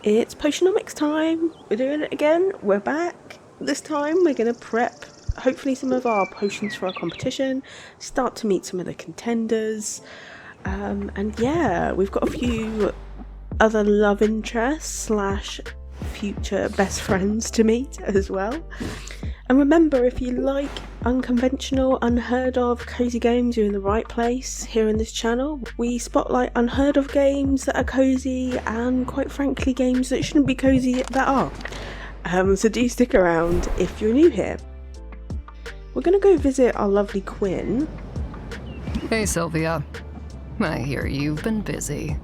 It's Potionomics time. We're doing it again. We're back. This time we're going to prep hopefully some of our potions for our competition, start to meet some of the contenders, and yeah, we've got a few other love interests slash future best friends to meet as well. And remember, if you like unconventional, unheard of, cozy games, you're in the right place here in this channel. We spotlight unheard of games that are cozy and, quite frankly, games that shouldn't be cozy that are. So do stick around if you're new here. We're going to go visit our lovely Quinn. Hey Sylvia, I hear you've been busy.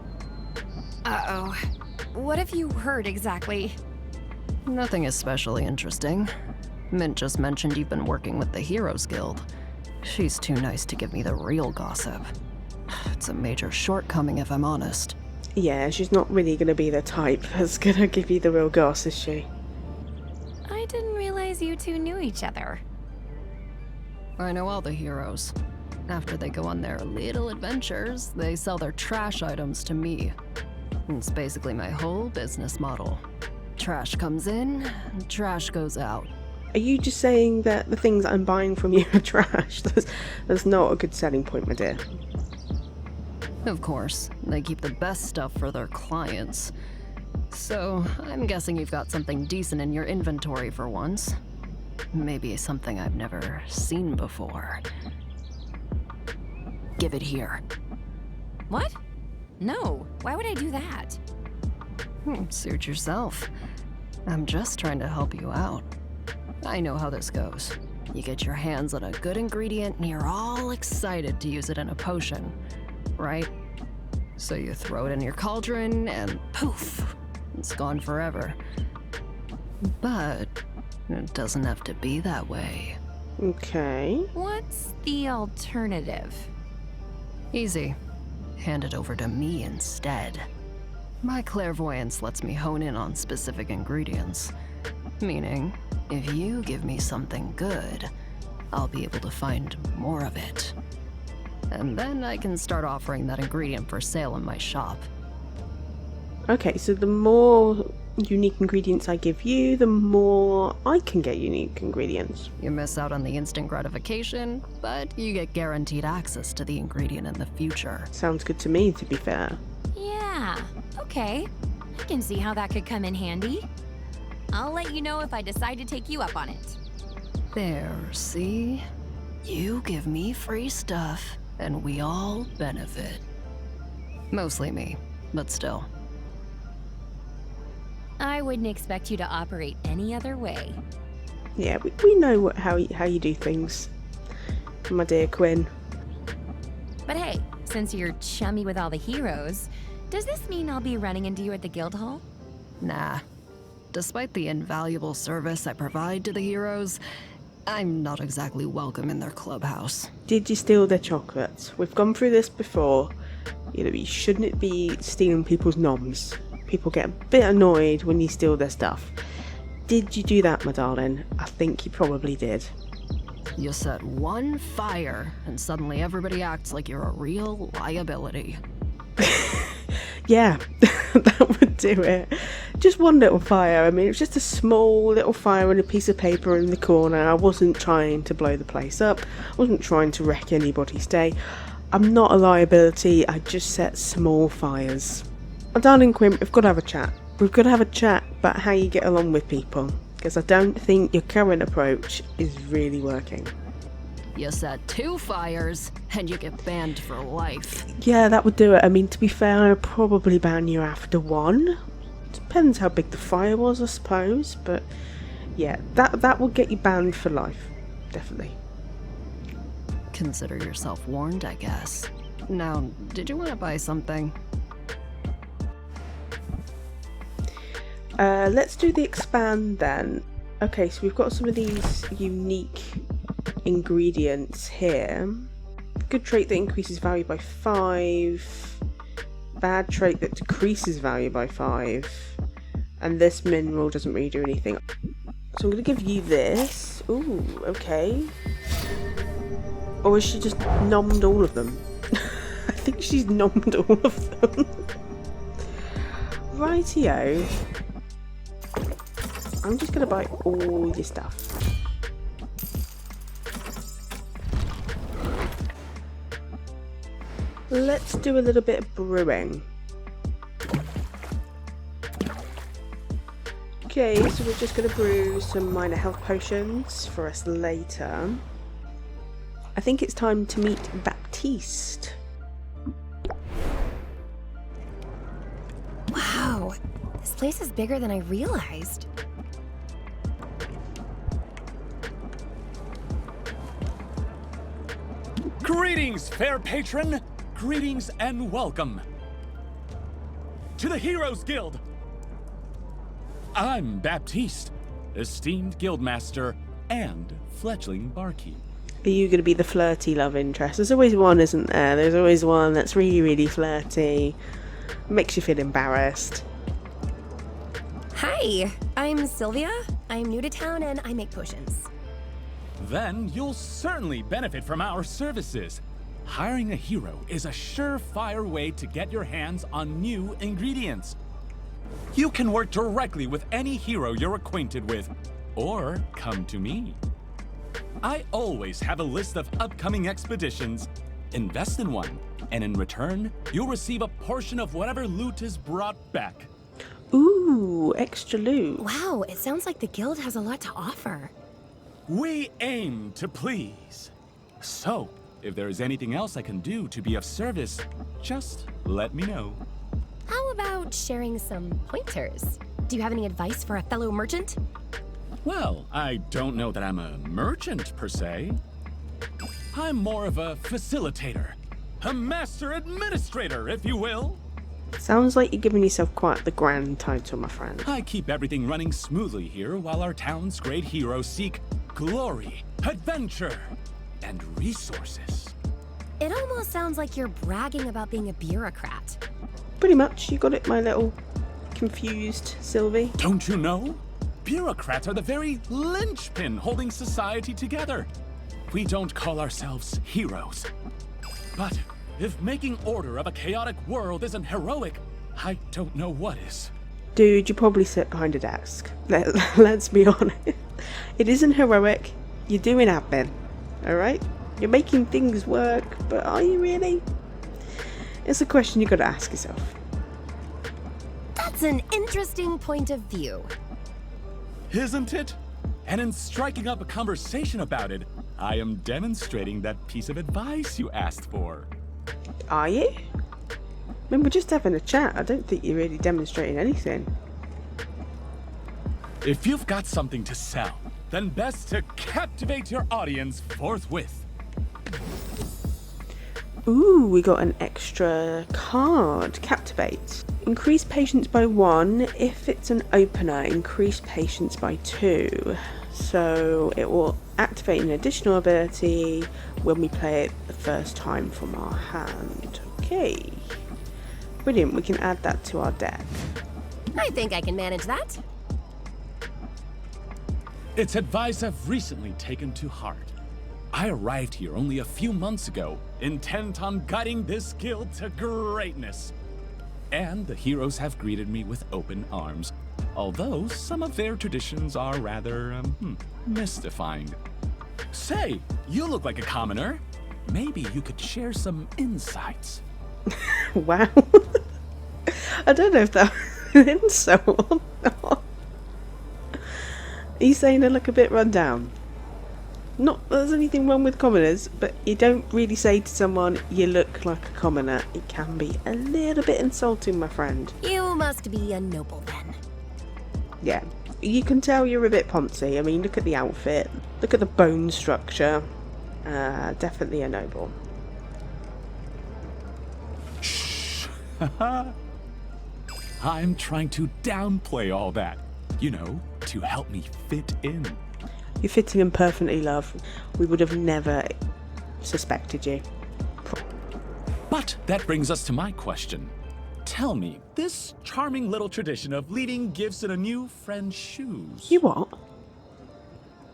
Uh-oh. What have you heard exactly? Nothing especially interesting. Mint just mentioned you've been working with the Heroes Guild. She's too nice to give me the real gossip. It's a major shortcoming if I'm honest. Yeah, she's not really going to be the type that's going to give you the real goss, is she? I didn't realize you two knew each other. I know all the heroes. After they go on their little adventures, they sell their trash items to me. It's basically my whole business model. Trash comes in, trash goes out. Are you just saying that the things I'm buying from you are trash? That's not a good selling point, my dear. Of course, they keep the best stuff for their clients. So, I'm guessing you've got something decent in your inventory for once. Maybe something I've never seen before. Give it here. What? No, why would I do that? Suit yourself. I'm just trying to help you out. I know how this goes. You get your hands on a good ingredient and you're all excited to use it in a potion, right? So you throw it in your cauldron and poof, it's gone forever. But it doesn't have to be that way. Okay. What's the alternative? Easy. Hand it over to me instead. My clairvoyance lets me hone in on specific ingredients. Meaning, if you give me something good, I'll be able to find more of it. And then I can start offering that ingredient for sale in my shop. Okay, so the more unique ingredients I give you, the more I can get unique ingredients. You miss out on the instant gratification, but you get guaranteed access to the ingredient in the future. Sounds good to me, to be fair. Yeah, okay. I can see how that could come in handy. I'll let you know if I decide to take you up on it. There, see? You give me free stuff, and we all benefit. Mostly me, but still. I wouldn't expect you to operate any other way. Yeah, we know how you do things, my dear Quinn. But hey, since you're chummy with all the heroes, does this mean I'll be running into you at the guild hall? Nah. Despite the invaluable service I provide to the heroes, I'm not exactly welcome in their clubhouse. Did you steal their chocolates? We've gone through this before. You shouldn't be stealing people's noms. People get a bit annoyed when you steal their stuff. Did you do that, my darling? I think you probably did. You set one fire, and suddenly everybody acts like you're a real liability. Yeah, that would do it. Just one little fire. I mean, it was just a small little fire on a piece of paper in the corner. I wasn't trying to blow the place up. I wasn't trying to wreck anybody's day. I'm not a liability. I just set small fires. My darling Quinn, we've got to have a chat. We've got to have a chat about how you get along with people. Because I don't think your current approach is really working. You set 2 fires, and you get banned for life. Yeah, that would do it. I mean, to be fair, I'd probably ban you after 1. Depends how big the fire was, I suppose. But yeah, that will get you banned for life. Definitely. Consider yourself warned, I guess. Now, did you want to buy something? Let's do the expand then. Okay, so we've got some of these unique ingredients here. Good trait that increases value by 5. Bad trait that decreases value by 5. And this mineral doesn't really do anything. So I'm going to give you this. Ooh, okay. Or has she just nommed all of them? I think she's nommed all of them. Rightio. I'm just gonna buy all your stuff. Let's do a little bit of brewing. Okay, so we're just gonna brew some minor health potions for us later. I think it's time to meet Baptiste. Wow, this place is bigger than I realized. Greetings, fair patron! Greetings and welcome to the Heroes Guild! I'm Baptiste, esteemed guildmaster and fledgling barkeep. Are you going to be the flirty love interest? There's always one, isn't there? There's always one that's really, really flirty. Makes you feel embarrassed. Hi, I'm Sylvia. I'm new to town and I make potions. Then you'll certainly benefit from our services. Hiring a hero is a surefire way to get your hands on new ingredients. You can work directly with any hero you're acquainted with, or come to me. I always have a list of upcoming expeditions. Invest in one, and in return, you'll receive a portion of whatever loot is brought back. Ooh, extra loot. Wow, it sounds like the guild has a lot to offer. We aim to please. So, if there is anything else I can do to be of service, just let me know. How about sharing some pointers? Do you have any advice for a fellow merchant? Well, I don't know that I'm a merchant, per se. I'm more of a facilitator. A master administrator, if you will. Sounds like you're giving yourself quite the grand title, my friend. I keep everything running smoothly here while our town's great heroes seek glory, adventure, and resources. It almost sounds like you're bragging about being a bureaucrat. Pretty much, you got it, my little confused Sylvie. Don't you know? Bureaucrats are the very linchpin holding society together. We don't call ourselves heroes. But if making order of a chaotic world isn't heroic, I don't know what is. Dude, you probably sit behind a desk. Let's be honest. It isn't heroic. You're doing admin, alright? You're making things work, but are you really? It's a question you gotta ask yourself. That's an interesting point of view. Isn't it? And in striking up a conversation about it, I am demonstrating that piece of advice you asked for. Are you? I mean, we're just having a chat. I don't think you're really demonstrating anything. If you've got something to sell, then best to captivate your audience forthwith. Ooh, we got an extra card. Captivate. Increase patience by 1. If it's an opener, increase patience by 2. So it will activate an additional ability when we play it the first time from our hand. Okay. Brilliant, we can add that to our deck. I think I can manage that. It's advice I've recently taken to heart. I arrived here only a few months ago, intent on guiding this guild to greatness. And the heroes have greeted me with open arms, although some of their traditions are rather, mystifying. Say, you look like a commoner. Maybe you could share some insights. Wow. I don't know if that was an insult or not. Are you saying I look a bit run down? Not that there's anything wrong with commoners, but you don't really say to someone, you look like a commoner. It can be a little bit insulting, my friend. You must be a noble then. Yeah, you can tell you're a bit poncy. I mean, look at the outfit, look at the bone structure. Definitely a noble. Shh. I'm trying to downplay all that, you know, to help me fit in. You're fitting in perfectly, love. We would have never suspected you. But that brings us to my question. Tell me, this charming little tradition of leaving gifts in a new friend's shoes. You what?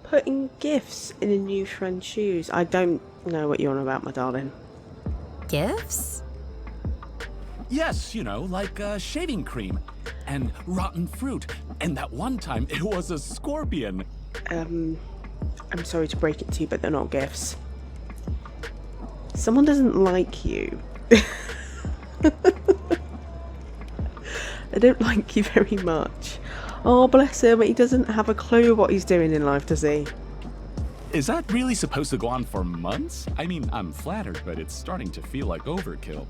Putting gifts in a new friend's shoes? I don't know what you're on about, my darling. Gifts? Yes, you know, like shaving cream and rotten fruit. And that one time it was a scorpion. I'm sorry to break it to you, but they're not gifts. Someone doesn't like you. I don't like you very much. Oh, bless him, he doesn't have a clue what he's doing in life, does he? Is that really supposed to go on for months? I mean, I'm flattered, but it's starting to feel like overkill.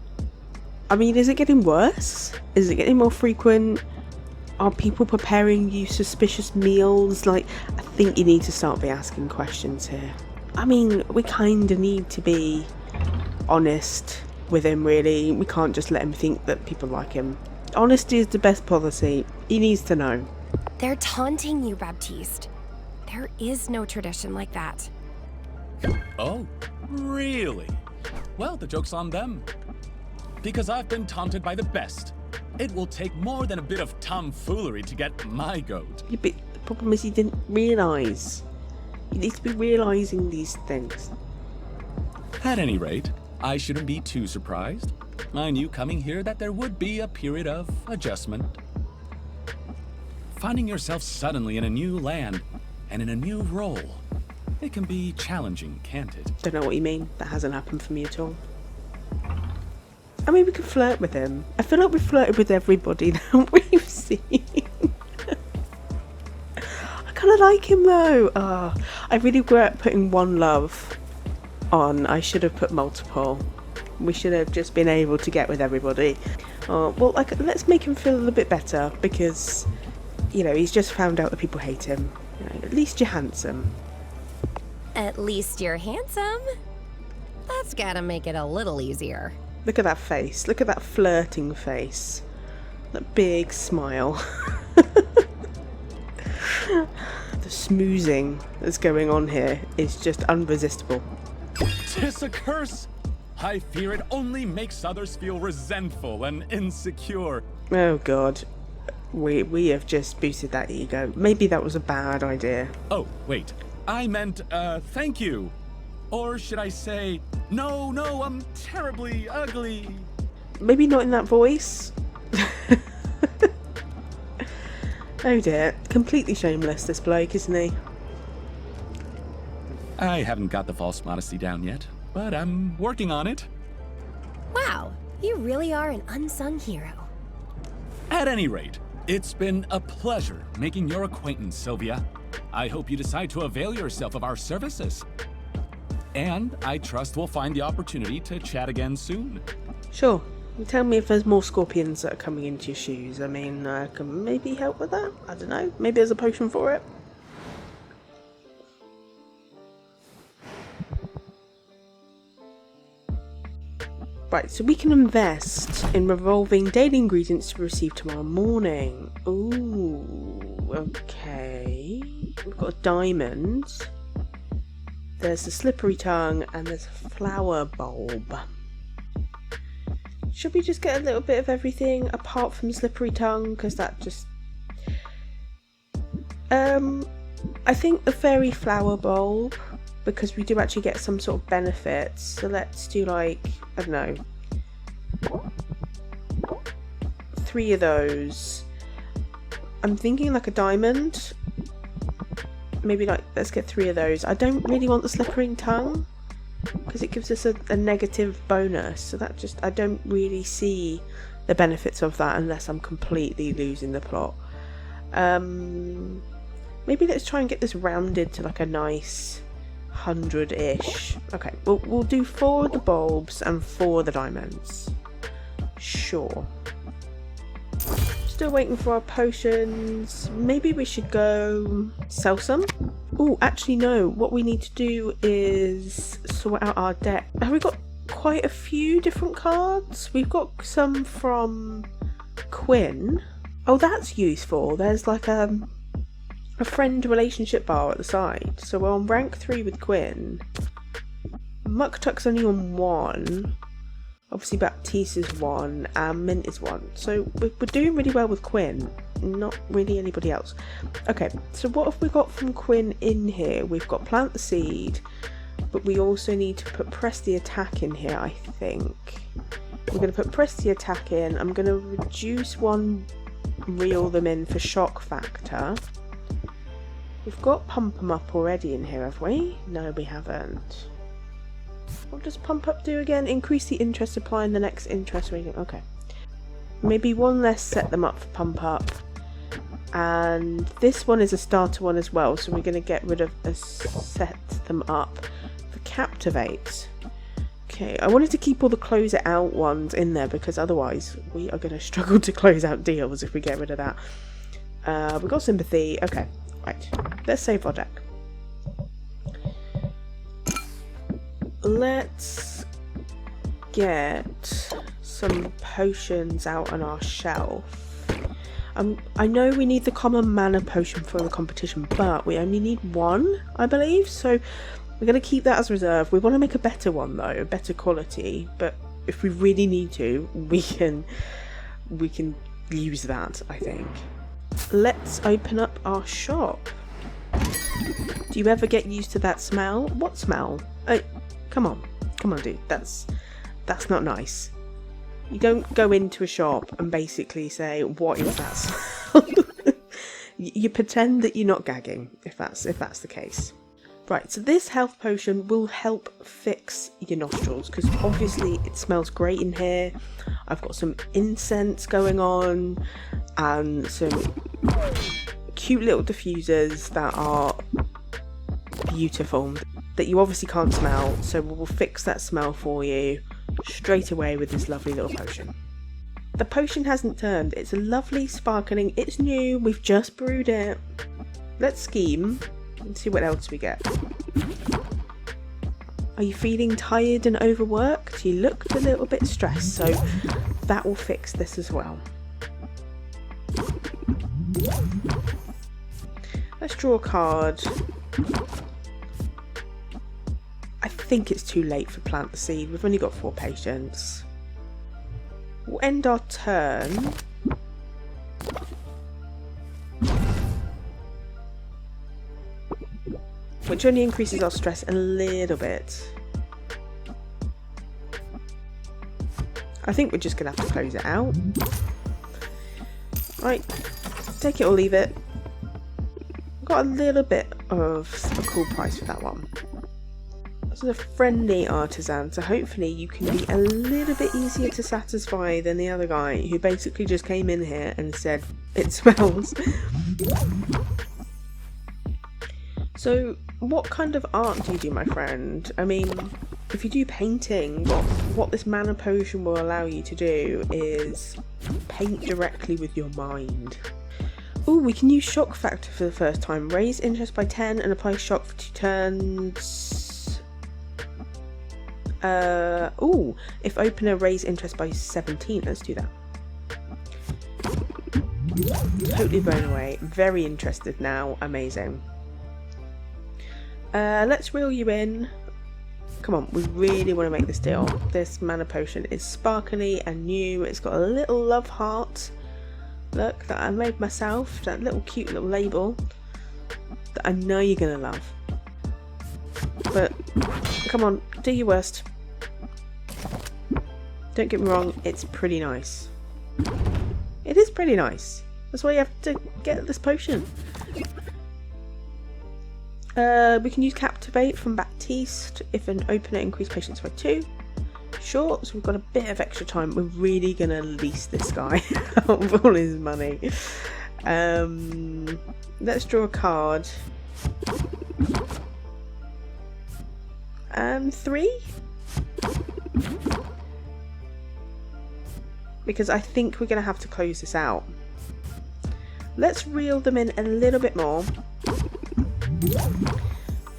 I mean, is it getting worse? Is it getting more frequent? Are people preparing you suspicious meals? Like, I think you need to start be asking questions here. I mean, we kind of need to be honest with him, really. We can't just let him think that people like him. Honesty is the best policy. He needs to know. They're taunting you, Baptiste. There is no tradition like that. Oh, really? Well, the joke's on them. Because I've been taunted by the best. It will take more than a bit of tomfoolery to get my goat. Yeah, but the problem is he didn't realise. You need to be realising these things. At any rate, I shouldn't be too surprised. I knew coming here that there would be a period of adjustment. Finding yourself suddenly in a new land and in a new role, it can be challenging, can't it? Don't know what you mean. That hasn't happened for me at all. I mean, we can flirt with him. I feel like we've flirted with everybody that we've seen. I kind of like him though. I really regret putting one love on. I should have put multiple. We should have just been able to get with everybody. Well, like, let's make him feel a little bit better because, you know, he's just found out that people hate him. You know, at least you're handsome. At least you're handsome. That's gotta make it a little easier. Look at that face. Look at that flirting face. That big smile. The smoozing that's going on here is just unresistible. 'Tis a curse! I fear it only makes others feel resentful and insecure. Oh god. We have just boosted that ego. Maybe that was a bad idea. Oh, wait. I meant, thank you. Or should I say, no, I'm terribly ugly. Maybe not in that voice. Oh dear. Completely shameless, this bloke, isn't he? I haven't got the false modesty down yet, but I'm working on it. Wow, you really are an unsung hero. At any rate, it's been a pleasure making your acquaintance, Sylvia. I hope you decide to avail yourself of our services. And I trust we'll find the opportunity to chat again soon. Sure. Tell me if there's more scorpions that are coming into your shoes. I mean, I can maybe help with that. I don't know. Maybe there's a potion for it. Right, so we can invest in revolving daily ingredients to receive tomorrow morning. Ooh, okay. We've got a diamond. There's the slippery tongue and there's a flower bulb. Should we just get a little bit of everything apart from slippery tongue? Because that just... I think the fairy flower bulb, because we do actually get some sort of benefits. So let's do like, I don't know, 3 of those. I'm thinking like a diamond. Maybe like, let's get 3 of those. I don't really want the slippering tongue because it gives us a negative bonus. So that just, I don't really see the benefits of that unless I'm completely losing the plot. Maybe let's try and get this rounded to like a nice 100-ish. Okay, we'll do 4 of the bulbs and 4 of the diamonds. Sure. Still waiting for our potions. Maybe we should go sell some. Oh, actually no. What we need to do is sort out our deck. Have we got quite a few different cards? We've got some from Quinn. Oh, that's useful. There's like a friend relationship bar at the side. So we're on rank 3 with Quinn. Muktuk's only on 1. Obviously Baptiste is 1 and Mint is 1. So we're doing really well with Quinn. Not really anybody else. Okay, so what have we got from Quinn in here? We've got Plant the Seed, but we also need to press the attack in here, I think. We're going to put press the attack in. I'm going to reduce one, reel them in for shock factor. We've got pump them up already in here, have we? No, we haven't. What does pump up do again? Increase the interest supply in the next interest rating. Okay. Maybe one less set them up for pump up. And this one is a starter one as well, so we're going to get rid of a set them up for captivate. Okay, I wanted to keep all the close it out ones in there because otherwise we are going to struggle to close out deals if we get rid of that. We've got sympathy. Okay, right. Let's save our deck. Let's get some potions out on our shelf. I know we need the common mana potion for the competition, but we only need one, I believe, so we're going to keep that as reserve. We want to make a better one though, a better quality, but if we really need to, we can use that, I think. Let's open up our shop. Do you ever get used to that smell? What smell? Come on dude, that's not nice. You don't go into a shop and basically say, what is that smell? You pretend that you're not gagging, if that's the case. Right, so this health potion will help fix your nostrils, because obviously it smells great in here. I've got some incense going on, and some cute little diffusers that are beautiful, that you obviously can't smell, so we'll fix that smell for you straight away with this lovely little potion. The potion hasn't turned, it's a lovely sparkling, it's new, we've just brewed it. Let's scheme and see what else we get. Are you feeling tired and overworked? You looked a little bit stressed, so that will fix this as well. Let's draw a card. I think it's too late for plant the seed. We've only got 4 patience. We'll end our turn. Which only increases our stress a little bit. I think we're just going to have to close it out. Right, take it or leave it. Got a little bit of a cool price for that one. This is a friendly artisan, so hopefully you can be a little bit easier to satisfy than the other guy who basically just came in here and said it smells. So what kind of art do you do, my friend? I mean, if you do painting, what this mana potion will allow you to do is paint directly with your mind. Oh, we can use shock factor for the first time. Raise interest by 10 and apply shock for 2 turns. If opener, raise interest by 17. Let's do that. Totally blown away. Very interested now. Amazing. Let's reel you in. Come on, we really want to make this deal. This mana potion is sparkly and new. It's got a little love heart. Look, that I made myself. That little cute little label that I know you're going to love. But, come on, do your worst. Don't get me wrong, it's pretty nice. It is pretty nice. That's why you have to get this potion. We can use Captivate from Baptiste if an opener increased patience by 2. Sure, so we've got a bit of extra time. We're really going to lease this guy out of all his money. Let's draw a card. 3? Because I think we're going to have to close this out. Let's reel them in a little bit more.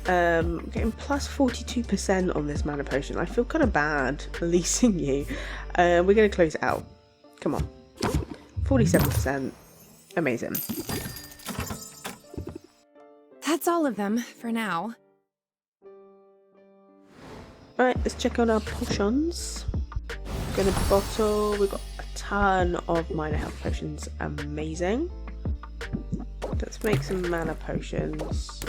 Getting plus 42% on this mana potion. I feel kind of bad leasing you. We're going to close it out. Come on. 47%. Amazing. That's all of them for now. Alright, let's check on our potions. Gonna bottle. We've got a ton of minor health potions. Amazing. Let's make some mana potions.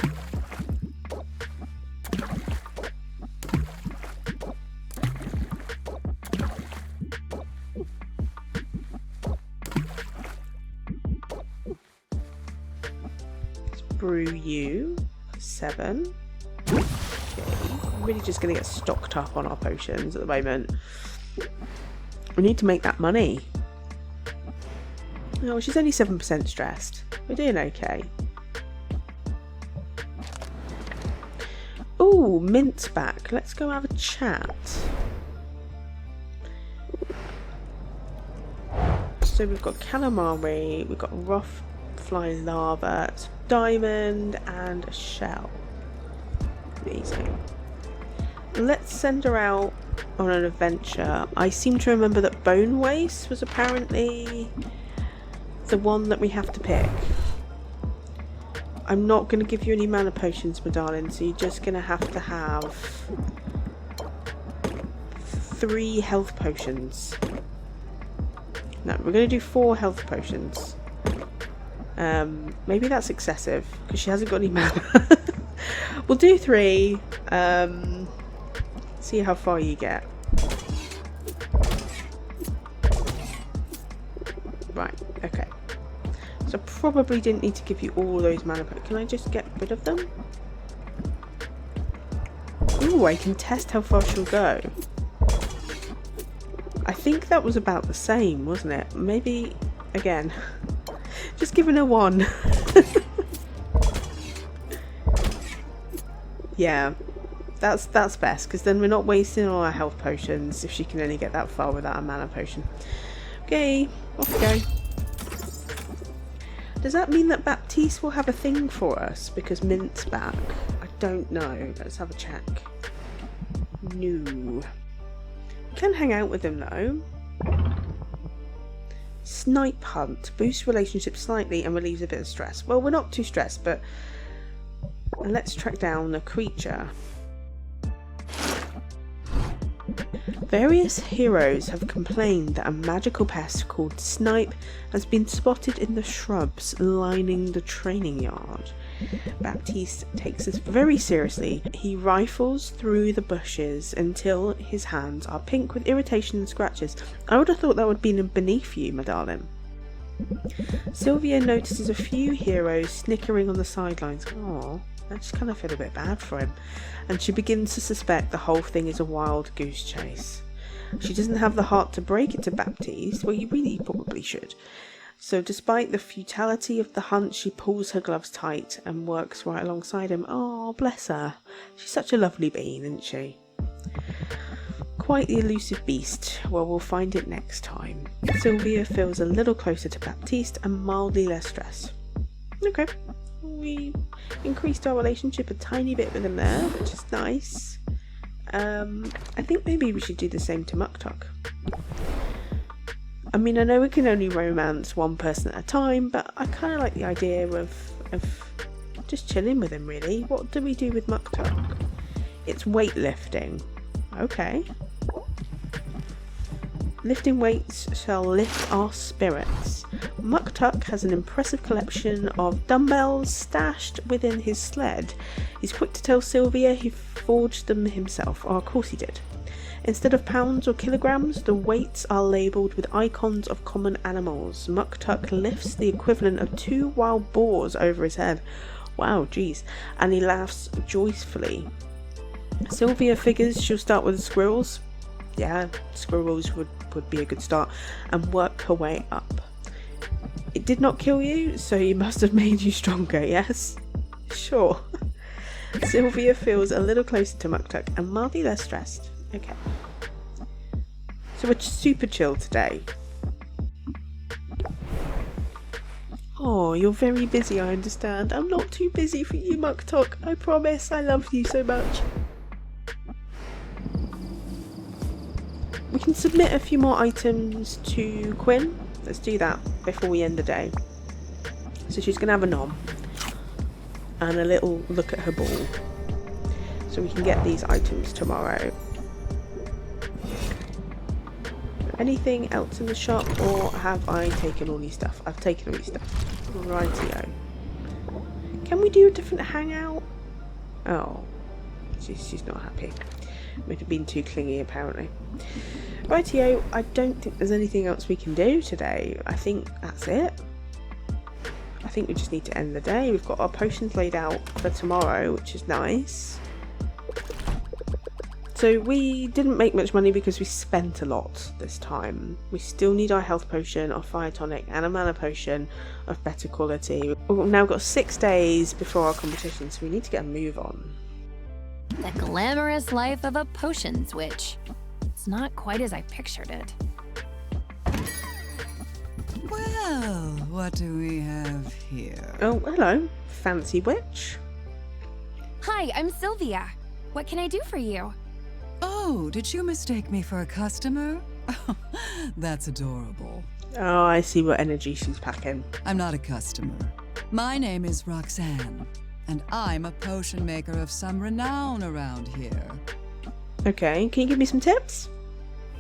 brew you for 7. Okay. I'm really just going to get stocked up on our potions at the moment. We need to make that money. Oh, she's only 7% stressed. We're doing okay. Ooh, Mint's back. Let's go have a chat. So we've got calamari, we've got rough flying lava, diamond, and a shell. Amazing. Let's send her out on an adventure. I seem to remember that bone waste was apparently the one that we have to pick. I'm not going to give you any mana potions, my darling, so you're just going to have 3 health potions. No, we're going to do 4 health potions. Maybe that's excessive, because she hasn't got any mana. We'll do 3. See how far you get. Right, okay. So I probably didn't need to give you all those mana potions. Can I just get rid of them? Ooh, I can test how far she'll go. I think that was about the same, wasn't it? Maybe, again, just giving her 1. Yeah, that's best, because then we're not wasting all our health potions if she can only get that far without a mana potion. Okay, off we go. Does that mean that Baptiste will have a thing for us because Mint's back? I don't know. Let's have a check. No. Can hang out with him though. Snipe hunt. Boosts relationships slightly and relieves a bit of stress. Well, we're not too stressed, but let's track down the creature. Various heroes have complained that a magical pest called Snipe has been spotted in the shrubs lining the training yard. Baptiste takes this very seriously. He rifles through the bushes until his hands are pink with irritation and scratches. I would have thought that would be beneath you, my darling. Sylvia notices a few heroes snickering on the sidelines. Aww, I just kind of feel a bit bad for him. And she begins to suspect the whole thing is a wild goose chase. She doesn't have the heart to break it to Baptiste. Well, you really probably should. So despite the futility of the hunt, she pulls her gloves tight and works right alongside him. Oh, bless her. She's such a lovely bean, isn't she? Quite the elusive beast. Well, we'll find it next time. Sylvia feels a little closer to Baptiste and mildly less stressed. Okay. We increased our relationship a tiny bit with him there, which is nice. I think maybe we should do the same to Muktuk. I mean, I know we can only romance one person at a time, but I kind of like the idea of just chilling with him, really. What do we do with Muktuk? It's weightlifting. Okay. Lifting weights shall lift our spirits. Muktuk has an impressive collection of dumbbells stashed within his sled. He's quick to tell Sylvia he forged them himself. Oh, of course he did. Instead of pounds or kilograms, the weights are labelled with icons of common animals. Muktuk lifts the equivalent of 2 wild boars over his head. Wow, geez. And he laughs joyfully. Sylvia figures she'll start with the squirrels. Yeah, squirrels would be a good start, and work her way up. It did not kill you, so you must have made you stronger, yes? Sure. Sylvia feels a little closer to Muktuk and mildly less stressed. Okay. So we're super chill today. Oh, you're very busy, I understand. I'm not too busy for you, Muktuk. I promise. I love you so much. We can submit a few more items to Quinn. Let's do that before we end the day. So she's going to have a nom and a little look at her ball. So we can get these items tomorrow. Anything else in the shop, or have I taken all these stuff? I've taken all these stuff. Rightio. Can we do a different hangout? Oh, she's not happy. Might have been too clingy apparently. Rightio, I don't think there's anything else we can do today. I think that's it. I think we just need to end the day. We've got our potions laid out for tomorrow, which is nice. So we didn't make much money because we spent a lot this time. We still need our health potion, our fire tonic, and a mana potion of better quality. We've now got 6 days before our competition, so we need to get a move on. The glamorous life of a potions witch. It's not quite as I pictured it. Well, what do we have here? Oh, hello, fancy witch. Hi, I'm Sylvia. What can I do for you? Oh, did you mistake me for a customer? That's adorable. Oh, I see what energy she's packing. I'm not a customer. My name is Roxanne, and I'm a potion maker of some renown around here. Okay, can you give me some tips?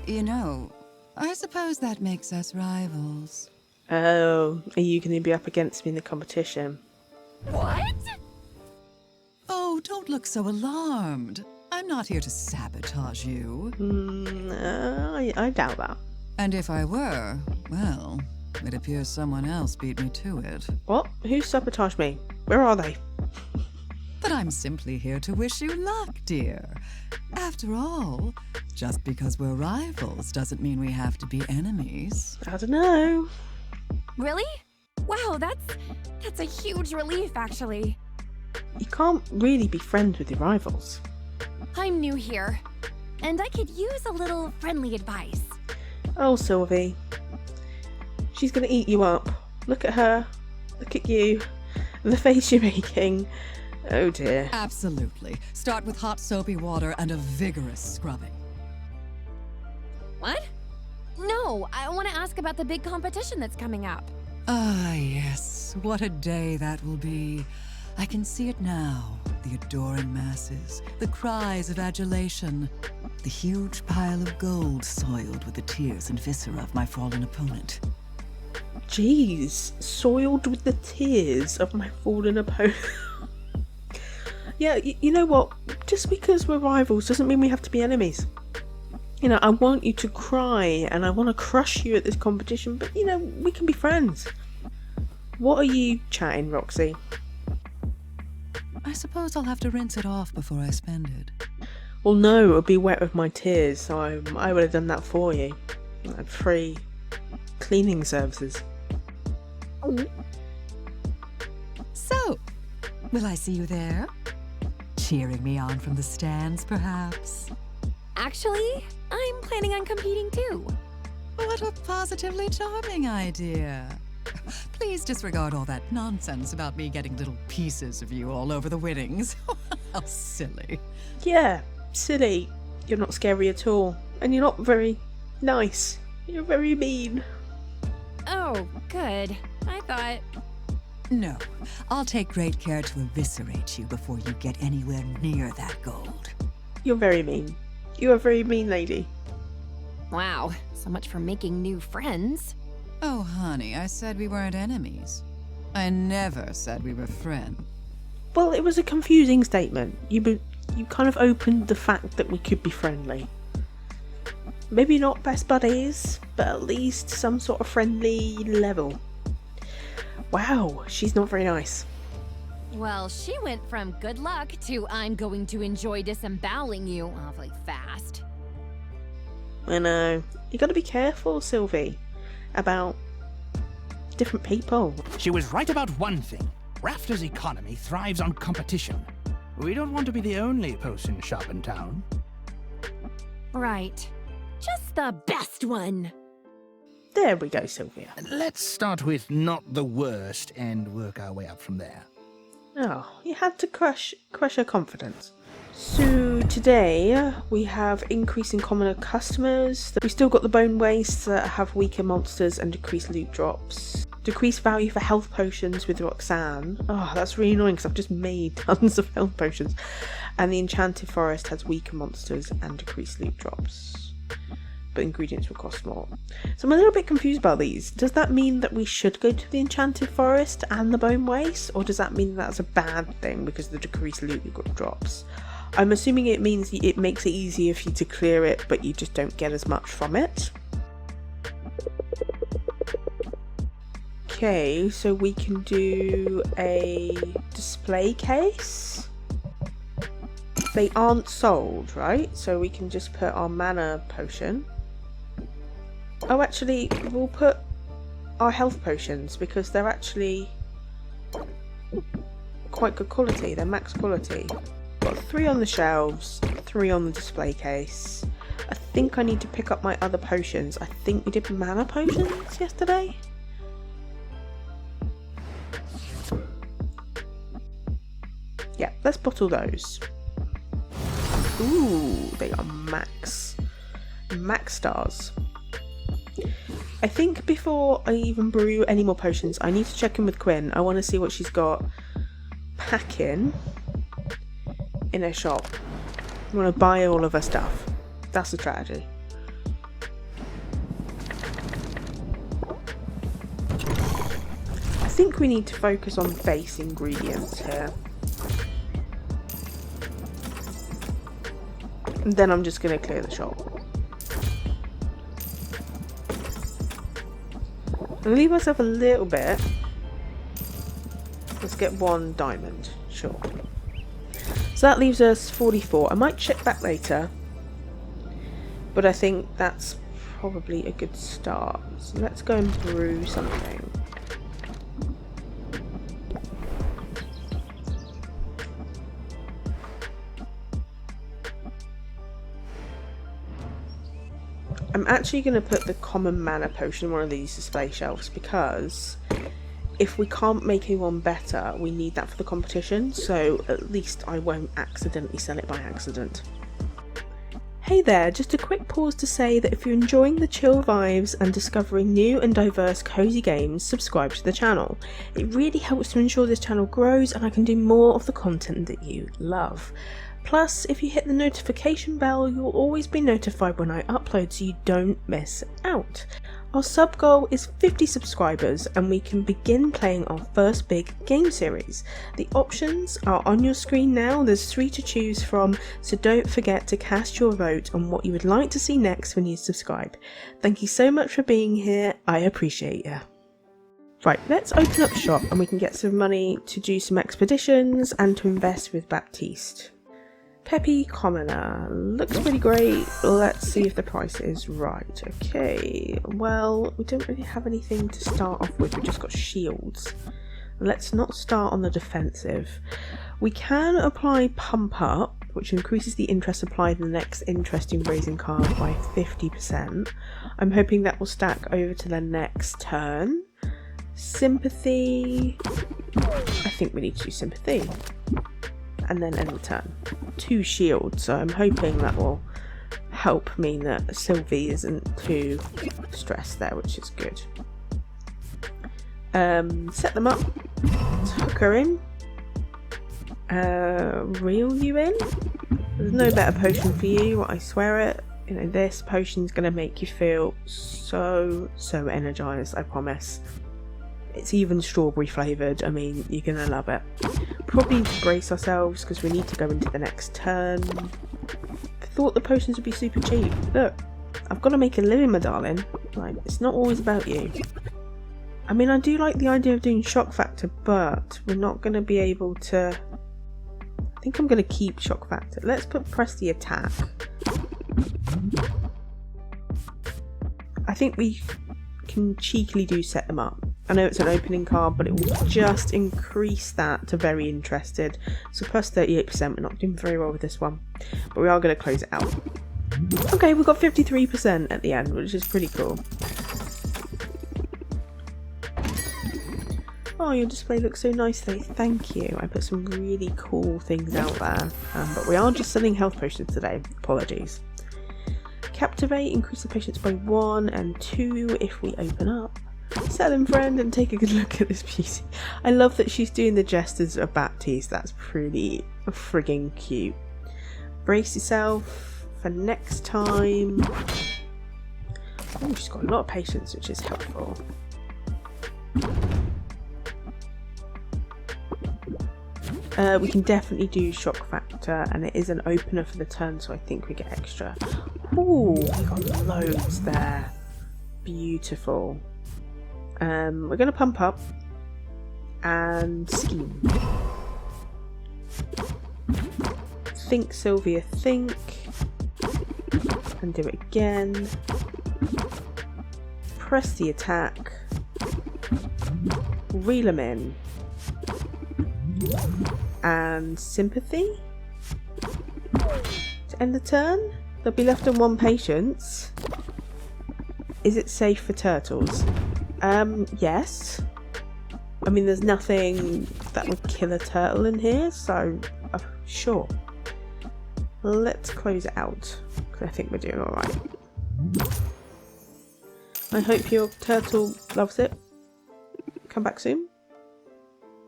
You know, I suppose that makes us rivals. Oh, are you going to be up against me in the competition? What? Oh, don't look so alarmed. I'm not here to sabotage you. I doubt that. And if I were, well, it appears someone else beat me to it. What? Who sabotaged me? Where are they? But I'm simply here to wish you luck, dear. After all, just because we're rivals doesn't mean we have to be enemies. I don't know. Really? Wow, that's a huge relief, actually. You can't really be friends with your rivals. I'm new here, and I could use a little friendly advice. Oh, Sylvie. She's going to eat you up. Look at her. Look at you. The face you're making. Oh dear. Absolutely. Start with hot soapy water and a vigorous scrubbing. What? No, I want to ask about the big competition that's coming up. Ah, yes. What a day that will be. I can see it now. The adoring masses, the cries of adulation, the huge pile of gold soiled with the tears and viscera of my fallen opponent. Jeez. Soiled with the tears of my fallen opponent. Yeah, you know what? Just because we're rivals doesn't mean we have to be enemies. You know, I want you to cry and I want to crush you at this competition, but you know, we can be friends. What are you chatting, Roxy? I suppose I'll have to rinse it off before I spend it. Well, no, it would be wet with my tears, so I would have done that for you. Like free cleaning services. So, will I see you there? Cheering me on from the stands, perhaps? Actually, I'm planning on competing too. What a positively charming idea. Please disregard all that nonsense about me getting little pieces of you all over the winnings. How silly. Yeah, silly. You're not scary at all. And you're not very nice. You're very mean. Oh, good. I thought... No, I'll take great care to eviscerate you before you get anywhere near that gold. You're very mean. You're a very mean lady. Wow, so much for making new friends. Oh, honey, I said we weren't enemies. I never said we were friends. Well, it was a confusing statement. You kind of opened the fact that we could be friendly. Maybe not best buddies, but at least some sort of friendly level. Wow, she's not very nice. Well, she went from good luck to I'm going to enjoy disemboweling you awfully fast. I know. You gotta be careful, Sylvie, about different people. She was right about one thing. Rafter's economy thrives on competition. We don't want to be the only potion shop in town. Right. Just the best one. There we go, Sylvia. Let's start with not the worst and work our way up from there. Oh, you had to crush her confidence. So today we have increasing common customers. We still got the bone wastes that have weaker monsters and decreased loot drops. Decreased value for health potions with Roxanne. Oh, that's really annoying because I've just made tons of health potions. And the enchanted forest has weaker monsters and decreased loot drops. But ingredients will cost more. So I'm a little bit confused about these. Does that mean that we should go to the enchanted forest and the bone waste? Or does that mean that's a bad thing because the decreased loot drops? I'm assuming it means it makes it easier for you to clear it, but you just don't get as much from it. Okay, so we can do a display case. They aren't sold, right? So we can just put our mana potion. Oh, actually, we'll put our health potions because they're actually quite good quality. They're max quality. Got 3 on the shelves, 3 on the display case. I think I need to pick up my other potions. I think we did mana potions yesterday. Yeah, let's bottle those. Ooh, they are max stars. I think before I even brew any more potions, I need to check in with Quinn. I want to see what she's got packing in her shop. I want to buy all of her stuff. That's the strategy. I think we need to focus on base ingredients here. And then I'm just going to clear the shop. I'll leave myself a little bit. Let's get 1 diamond. Sure. So that leaves us 44. I might check back later. But I think that's probably a good start. So let's go and brew something. I'm actually going to put the common mana potion on one of these display shelves because if we can't make anyone better, we need that for the competition, so at least I won't accidentally sell it by accident. Hey there, just a quick pause to say that if you're enjoying the chill vibes and discovering new and diverse cozy games, subscribe to the channel. It really helps to ensure this channel grows and I can do more of the content that you love. Plus, if you hit the notification bell, you'll always be notified when I upload so you don't miss out. Our sub goal is 50 subscribers and we can begin playing our first big game series. The options are on your screen now, there's 3 to choose from, so don't forget to cast your vote on what you would like to see next when you subscribe. Thank you so much for being here, I appreciate you. Right, let's open up shop and we can get some money to do some expeditions and to invest with Baptiste. Peppy Commoner, looks pretty great. Let's see if the price is right. Okay, well, we don't really have anything to start off with, we've just got shields. Let's not start on the defensive. We can apply Pump Up, which increases the interest applied in the next interesting raising card by 50%. I'm hoping that will stack over to the next turn. Sympathy, I think we need to do Sympathy. And then end the turn. 2 shields, so I'm hoping that will help mean that Slothee isn't too stressed there, which is good. Set them up, hook her in, reel you in. There's no better potion for you, I swear it. You know, this potion's going to make you feel so energized, I promise. It's even strawberry flavoured, I mean, you're going to love it. Probably need to brace ourselves because we need to go into the next turn. I thought the potions would be super cheap. Look, I've got to make a living, my darling. Like, it's not always about you. I mean, I do like the idea of doing shock factor, but we're not going to be able to... I think I'm going to keep shock factor. Let's press the attack. I think we can cheekily do set them up. I know it's an opening card, but it will just increase that to very interested. So plus 38%, we're not doing very well with this one. But we are going to close it out. Okay, we've got 53% at the end, which is pretty cool. Oh, your display looks so nice today. Thank you. I put some really cool things out there. But we are just selling health potions today. Apologies. Captivate, increase the patience by 1 and 2 if we open up. Sell him, friend, and take a good look at this beauty. I love that she's doing the gestures of Baptiste. That's pretty frigging cute. Brace yourself for next time. Oh, she's got a lot of patience, which is helpful. We can definitely do shock factor, and it is an opener for the turn, so I think we get extra. Ooh, we got loads there. Beautiful. We're going to pump up and scheme. Think, Sylvia, think. And do it again. Press the attack. Reel them in. And sympathy. To end the turn, they'll be left on 1 patience. Is it safe for turtles? Yes. I mean, there's nothing that would kill a turtle in here, so sure. Let's close it out, because I think we're doing alright. I hope your turtle loves it. Come back soon.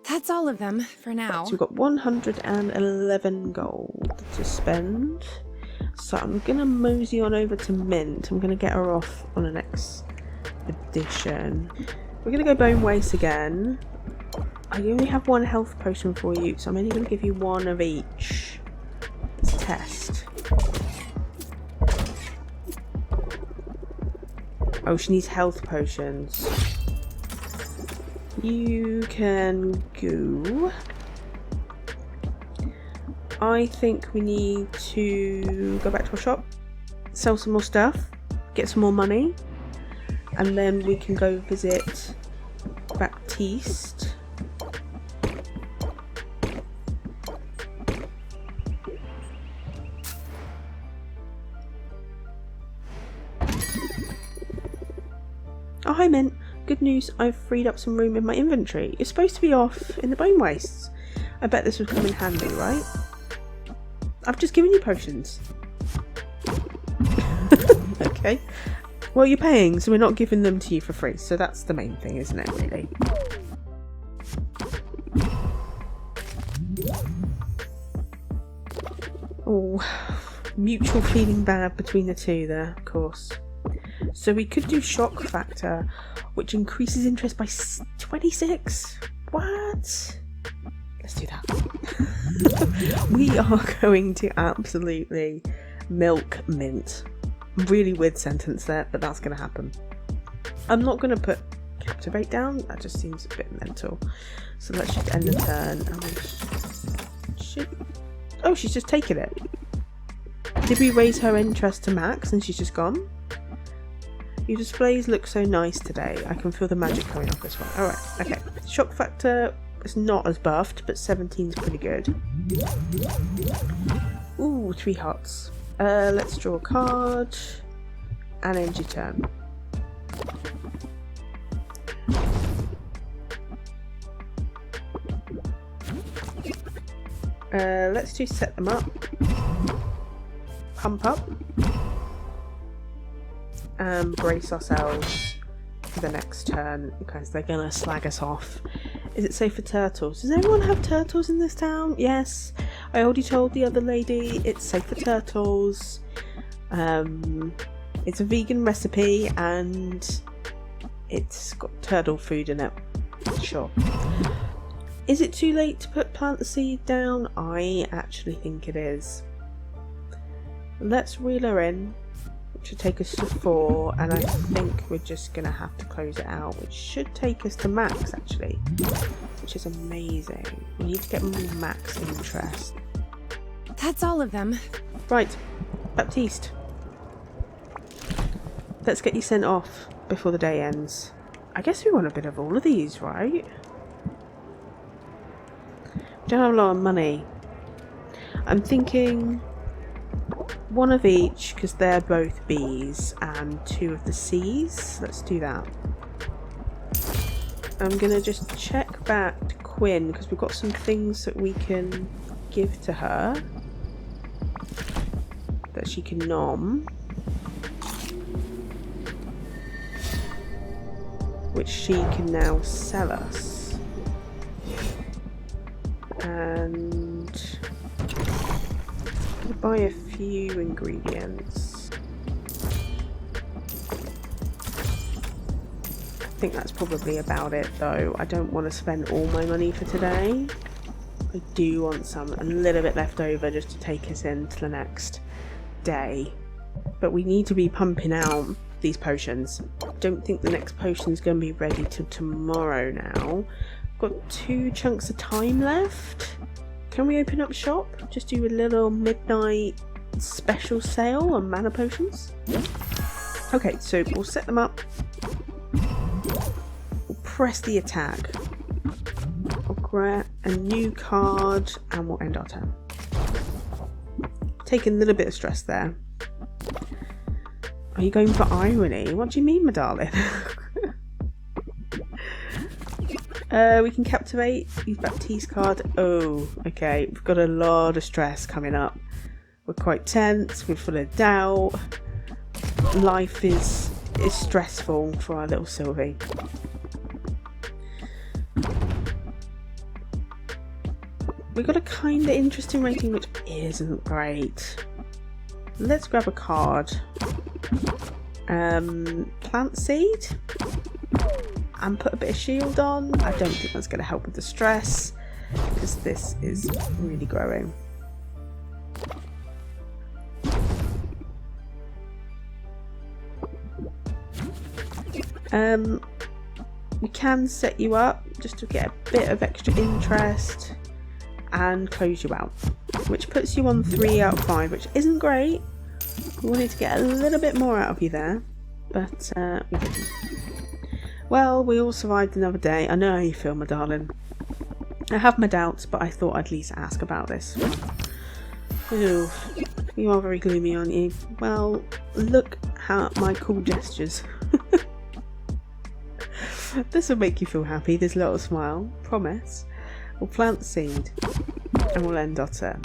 That's all of them for now. So we've got 111 gold to spend. So I'm going to mosey on over to Mint. I'm going to get her off on the next edition. We're going to go Bone Waste again. I only have 1 health potion for you, so I'm only going to give you 1 of each. Let's test. Oh, she needs health potions. You can go. I think we need to go back to our shop, sell some more stuff, get some more money, and then we can go visit Baptiste. Oh, hi Mint. Good news, I've freed up some room in my inventory. You're supposed to be off in the Bone Wastes. I bet this would come in handy, right? I've just given you potions. Okay. Well, you're paying, so we're not giving them to you for free. So that's the main thing, isn't it, really? Oh, mutual feeling bad between the two there, of course. So we could do shock factor, which increases interest by 26. What? Let's do that. We are going to absolutely milk Mint. Really weird sentence there, but that's going to happen. I'm not going to put captivate down. That just seems a bit mental. So let's just end the turn. And shoot. Oh, she's just taken it. Did we raise her interest to max and she's just gone? Your displays look so nice today. I can feel the magic coming off this one. Alright, okay. Shock factor is not as buffed, but 17 is pretty good. Ooh, 3 hearts. Let's draw a card. And end your turn. Let's do set them up. Pump up. And brace ourselves for the next turn because they're gonna slag us off. Is it safe for turtles? Does everyone have turtles in this town? Yes. I already told the other lady it's safe for turtles. It's a vegan recipe and it's got turtle food in it. Sure. Is it too late to plant the seed down? I actually think it is. Let's reel her in. Which should take us to 4, and I think we're just going to have to close it out, which should take us to max actually, which is amazing. We need to get max interest. That's all of them. Right, Baptiste. Let's get you sent off before the day ends. I guess we want a bit of all of these, right? We don't have a lot of money. I'm thinking 1 of each because they're both B's and 2 of the C's. Let's do that. I'm gonna just check back to Quinn because we've got some things that we can give to her that she can nom, which she can now sell us. And buy a few ingredients. I think that's probably about it though. I don't want to spend all my money for today. I do want a little bit left over just to take us into the next day. But we need to be pumping out these potions. Don't think the next potion's going to be ready till tomorrow now. Got 2 chunks of time left. Can we open up shop? Just do a little midnight special sale on mana potions. Okay, so we'll set them up. We'll press the attack. We'll grab a new card and we'll end our turn. Taking a little bit of stress there. Are you going for irony? What do you mean, my darling? We can captivate. Use Baptiste card. Oh, okay. We've got a lot of stress coming up. We're quite tense. We're full of doubt. Life is stressful for our little Slothee. We've got a kind of interesting rating which isn't great. Let's grab a card. Plant seed. And put a bit of shield on. I don't think that's going to help with the stress because this is really growing. We can set you up just to get a bit of extra interest and close you out, which puts you on 3 out of 5, which isn't great. We wanted to get a little bit more out of you there, but we didn't. Well, we all survived another day. I know how you feel, my darling. I have my doubts, but I thought I'd at least ask about this. Ew, you are very gloomy, aren't you? Well, look at my cool gestures. This will make you feel happy, this little smile. Promise. We'll plant seed and we'll end our turn.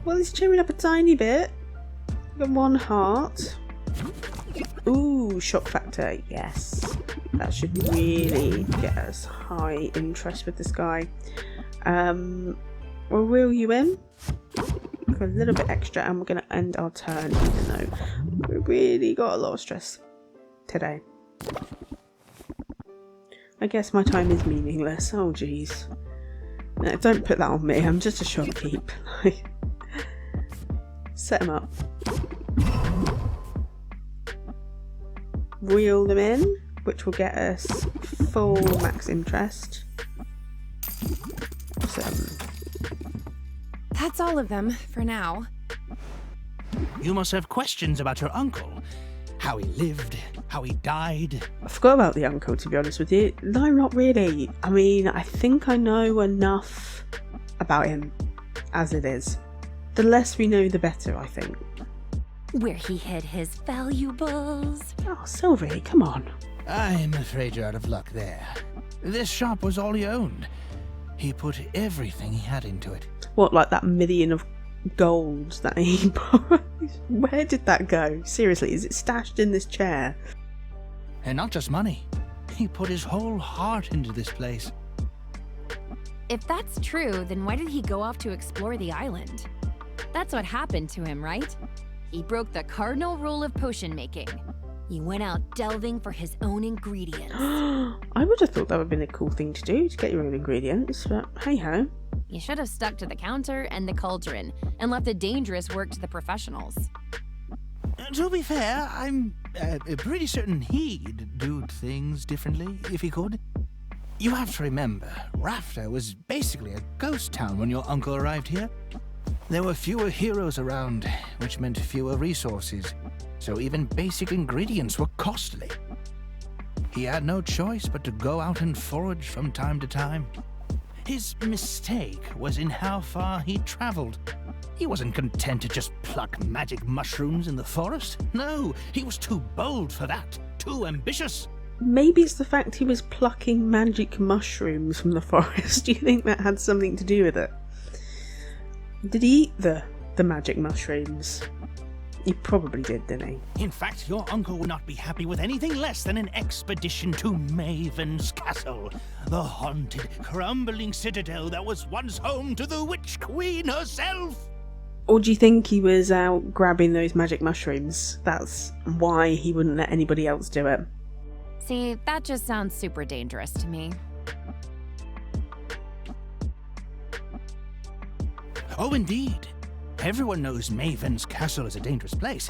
Well, it's cheering up a tiny bit. Got 1 heart. Ooh, shock factor. Yes. That should really get us high interest with this guy. We'll reel you in for a little bit extra and we're going to end our turn even though we really got a lot of stress today. I guess my time is meaningless. Oh jeez. No, don't put that on me. I'm just a shopkeep. Set them up. Reel them in, which will get us full max interest. 7. That's all of them for now. You must have questions about your uncle. How he lived, how he died. I forgot about the uncle, to be honest with you. No, not really. I mean, I think I know enough about him as it is. The less we know, the better, I think. Where he hid his valuables. Oh, Slothee, come on. I'm afraid you're out of luck there. This shop was all he owned. He put everything he had into it. What, like that million of gold that he bought? Where did that go? Seriously, is it stashed in this chair? And not just money. He put his whole heart into this place. If that's true, then why did he go off to explore the island? That's what happened to him, right? He broke the cardinal rule of potion making. He went out delving for his own ingredients. I would have thought that would have been a cool thing to do, to get your own ingredients, but hey ho. You should have stuck to the counter and the cauldron, and left the dangerous work to the professionals. To be fair, I'm pretty certain he'd do things differently if he could. You have to remember, Rafter was basically a ghost town when your uncle arrived here. There were fewer heroes around, which meant fewer resources, so even basic ingredients were costly. He had no choice but to go out and forage from time to time. His mistake was in how far he traveled. He wasn't content to just pluck magic mushrooms in the forest. No, he was too bold for that, too ambitious. Maybe it's the fact he was plucking magic mushrooms from the forest. Do you think that had something to do with it? Did he eat the magic mushrooms? He probably did, didn't he? In fact, your uncle would not be happy with anything less than an expedition to Maven's Castle, the haunted, crumbling citadel that was once home to the Witch Queen herself. Or do you think he was out grabbing those magic mushrooms? That's why he wouldn't let anybody else do it. See, that just sounds super dangerous to me. Oh, indeed. Everyone knows Maven's castle is a dangerous place.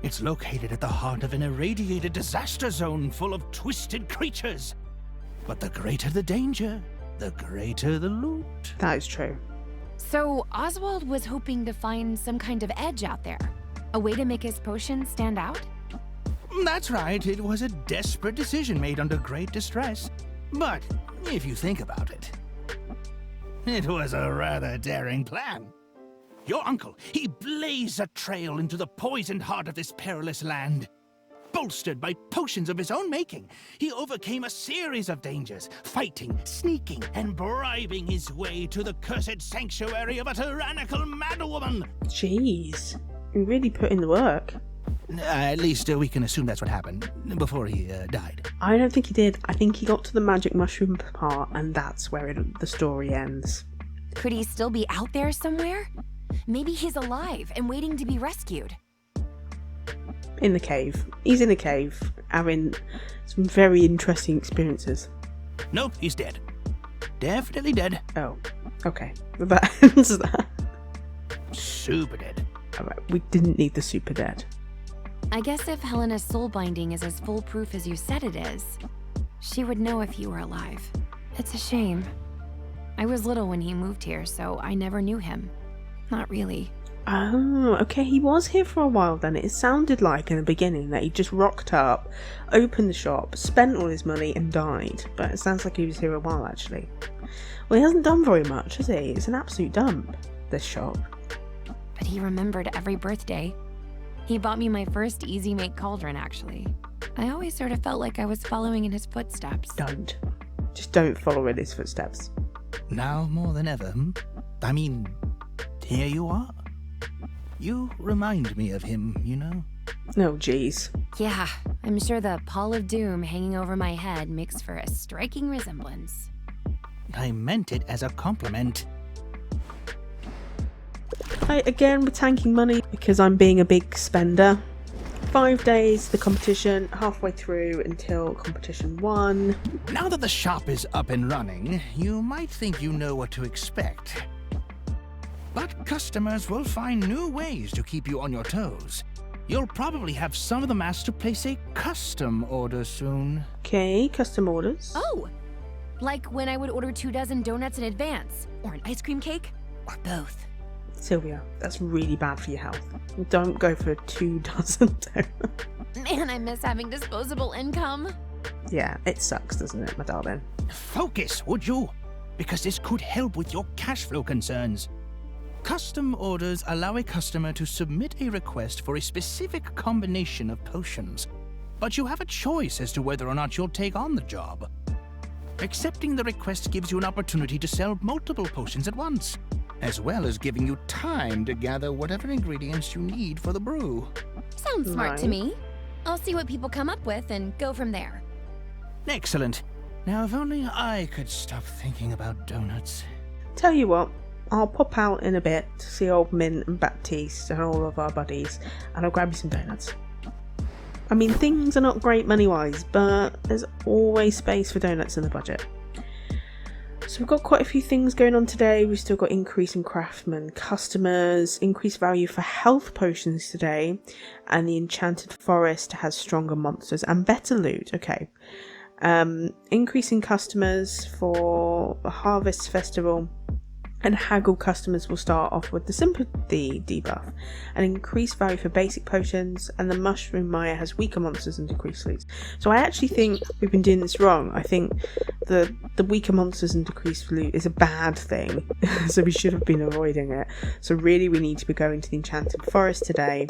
It's located at the heart of an irradiated disaster zone full of twisted creatures. But the greater the danger, the greater the loot. That is true. So Oswald was hoping to find some kind of edge out there. A way to make his potion stand out? That's right, it was a desperate decision made under great distress. But if you think about it, it was a rather daring plan. Your uncle, he blazed a trail into the poisoned heart of this perilous land. Bolstered by potions of his own making, he overcame a series of dangers, fighting, sneaking, and bribing his way to the cursed sanctuary of a tyrannical madwoman. Jeez, you really put in the work. At least we can assume that's what happened before he died. I don't think he did. I think he got to the magic mushroom part, and that's where the story ends. Could he still be out there somewhere? Maybe he's alive and waiting to be rescued. In the cave. He's in a cave, having some very interesting experiences. Nope, he's dead. Definitely dead. Oh, okay. That ends that. Super dead. Alright, we didn't need the super dead. I guess if Helena's soul binding is as foolproof as you said it is, she would know if you were alive. It's a shame. I was little when he moved here, so I never knew him. Not really. Oh, okay, he was here for a while then. It sounded like in the beginning that he just rocked up, opened the shop, spent all his money and died. But it sounds like he was here a while actually. Well, he hasn't done very much, has he? It's an absolute dump, this shop. But he remembered every birthday. He bought me my first easy make cauldron actually. I always sort of felt like I was following in his footsteps. Don't. Just don't follow in his footsteps. Now more than ever, I mean, here you are. You remind me of him, you know? Oh, jeez. Yeah, I'm sure the pall of doom hanging over my head makes for a striking resemblance. I meant it as a compliment. Again, we're tanking money because I'm being a big spender. 5 days, the competition, halfway through until competition 1. Now that the shop is up and running, you might think you know what to expect. But customers will find new ways to keep you on your toes. You'll probably have some of them asked to place a custom order soon. Okay, custom orders. Oh! Like when I would order 24 donuts in advance, or an ice cream cake, or both. Sylvia, that's really bad for your health. Don't go for 24 donuts. Man, I miss having disposable income. Yeah, it sucks, doesn't it, my darling? Focus, would you? Because this could help with your cash flow concerns. Custom orders allow a customer to submit a request for a specific combination of potions, but you have a choice as to whether or not you'll take on the job. Accepting the request gives you an opportunity to sell multiple potions at once, as well as giving you time to gather whatever ingredients you need for the brew. Sounds smart to Right. me. I'll see what people come up with and go from there. Excellent. Now, if only I could stop thinking about donuts. Tell you what, I'll pop out in a bit to see old Mint and Baptiste and all of our buddies, and I'll grab you some donuts. I mean, things are not great money-wise, but there's always space for donuts in the budget. So we've got quite a few things going on today. We've still got increase in craftsman customers, increased value for health potions today, and the Enchanted Forest has stronger monsters and better loot. Okay. Increasing customers for the Harvest Festival, and haggle customers will start off with the sympathy debuff, and increased value for basic potions, and the Mushroom Mire has weaker monsters and decreased loot. So I actually think we've been doing this wrong. I think the weaker monsters and decreased loot is a bad thing, so we should have been avoiding it. So really we need to be going to the Enchanted Forest today,